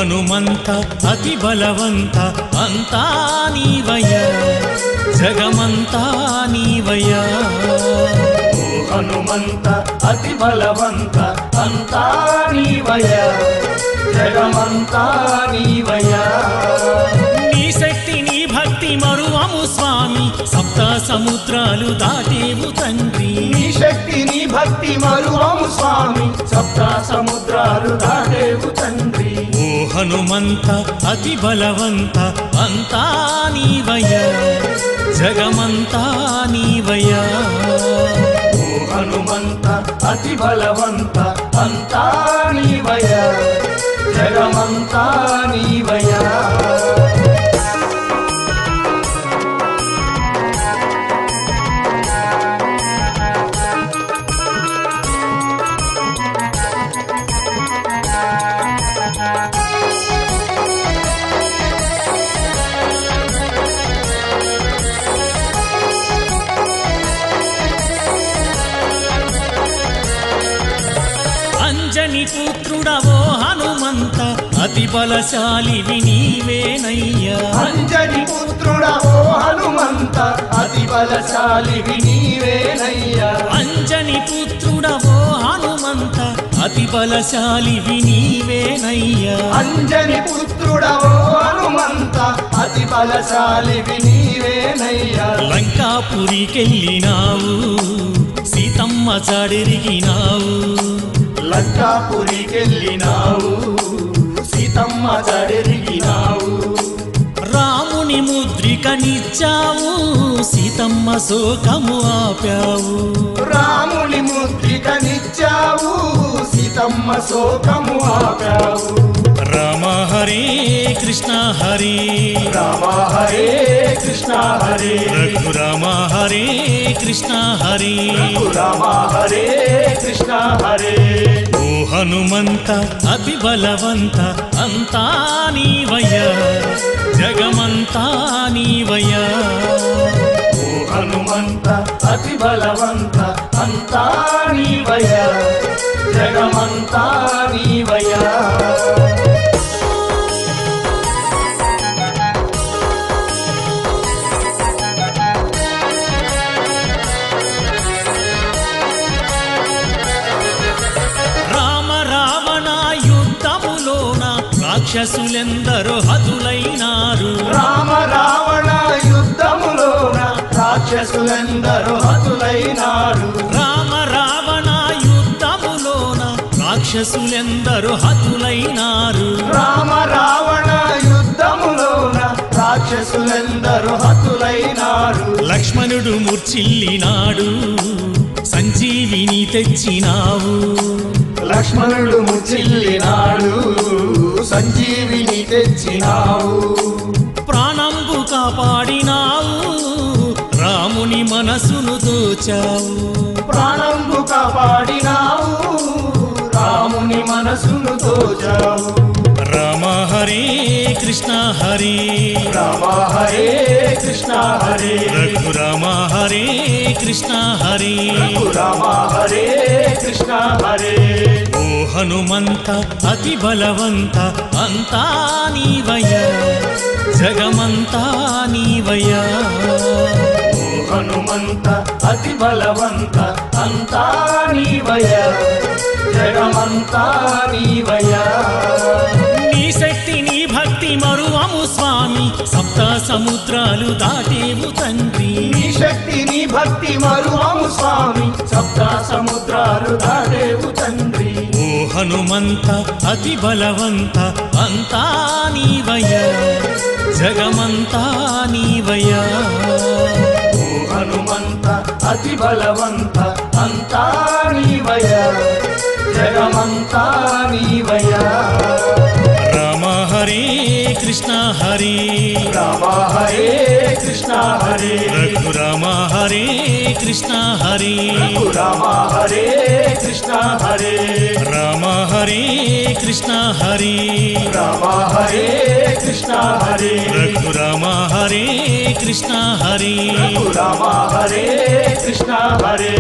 హనుమంత అతి బలవంత అంతా నీవయ్యా జగమంతా నీవయ్యా ఓ హనుమంత అతి బలవంత అంతా నీవయ్యా జగమంతా నీవయ్యా నీ శక్తి నీ భక్తి మరువము స్వామి సప్త సముద్రాలు దాటేవు తండ్రి నీ శక్తి నీ భక్తి మరువము స్వామి సప్త సముద్రాలు దాటేవు తండ్రి ఓ హనుమంత అతి బలవంత అంతా నీవయ్యా జగమంతా నీవయ్యా ఓ హనుమంత అతి బలవంత అంతా నీవయ్యా జగమంతా నీవయ్యా అంజని పుత్రుడవో హనుమంత అతి బలశాలివి నీవేనయ్యా అంజని పుత్రుడవో హనుమంత అతి బలశాలివి నీవేనయ్యా అంజని పుత్రుడవో హనుమంత అతి బలశాలివి నీవేనయ్యా అంజని పుత్రుడవో హనుమంత అతి బలశాలివి నీవేనయ్యా లంకాపురికెళ్ళినావు సీతమ్మ చాడెరిగినావు లంకాపురికెళ్ళినావు సీతమ్మ చడెరిగినావు రాముని ముద్రికనిచ్చావు సీతమ్మ శోకము ఆపావు రాముని ముద్రికనిచ్చావు సీతమ్మ శోకము ఆపావు రామ హరే కృష్ణ హరే రామ హరే కృష్ణ హరే రఘురామ హరే కృష్ణ హరే రామ హరే కృష్ణ హరే ఓ హనుమంత అతి బలవంత అంతా నీవయ్యా జగమంతా నీవయ్యా ఓ హనుమంత అతి బలవంత అంతా నీవయ్యా జగమంతా నీవయ్యా రాక్షసులెందరో హతులైనారు రామ రావణ యుద్ధములోన రాక్షసులెందరో హతులైనారు రామ రావణ యుద్ధములోన రాక్షసులెందరో హతులైనారు రామ రావణ యుద్ధములోన రాక్షసులెందరో హతులైనారు లక్ష్మణుడు మూర్ఛిల్లినాడు సంజీవిని తెచ్చినావు లక్ష్మణుడు ముచ్చిల్లినాడు సంజీవిని తెచ్చినావు ప్రాణంబు కాపాడినావు రాముని మనసును దోచావు ప్రాణంబు కాపాడినావు రాముని మనసును దోచావు రామ హరే కృష్ణ హరే రామ హరే కృష్ణ హరే రఘురామ హరే కృష్ణ హరే రామ హరే కృష్ణ హరే ఓ హనుమంత అతి బలవంత అంతా నీవయ్యా జగమంతా నీవయ్యా ఓ హనుమంత అతి బలవంత అంతా నీవయ్యా జగమంతా నీవయ్యా నీ శక్తి నీ భక్తి మరువము స్వామి సప్త సముద్రాలు దాటేవు తండ్రి నీ శక్తి నీ భక్తి మరువము స్వామి సప్త సముద్రాలు దాటేవు తండ్రి ఓ హనుమంత అతి బలవంత అంతా నీవయ్యా జగమంతా నీవయ్యా ఓ హనుమంత అతి బలవంత అంతా నీవయ్యా జగమంతా నీవయ్యా రామ హరే కృష్ణ హరే రామ హరే కృష్ణ హరే రఘురామ హరే కృష్ణ హరే రామ హరే కృష్ణ హరే రామ హరే కృష్ణ హరే రామ హరే కృష్ణ హరే రఘురామ హరే కృష్ణ హరే రామ హరే కృష్ణ హరే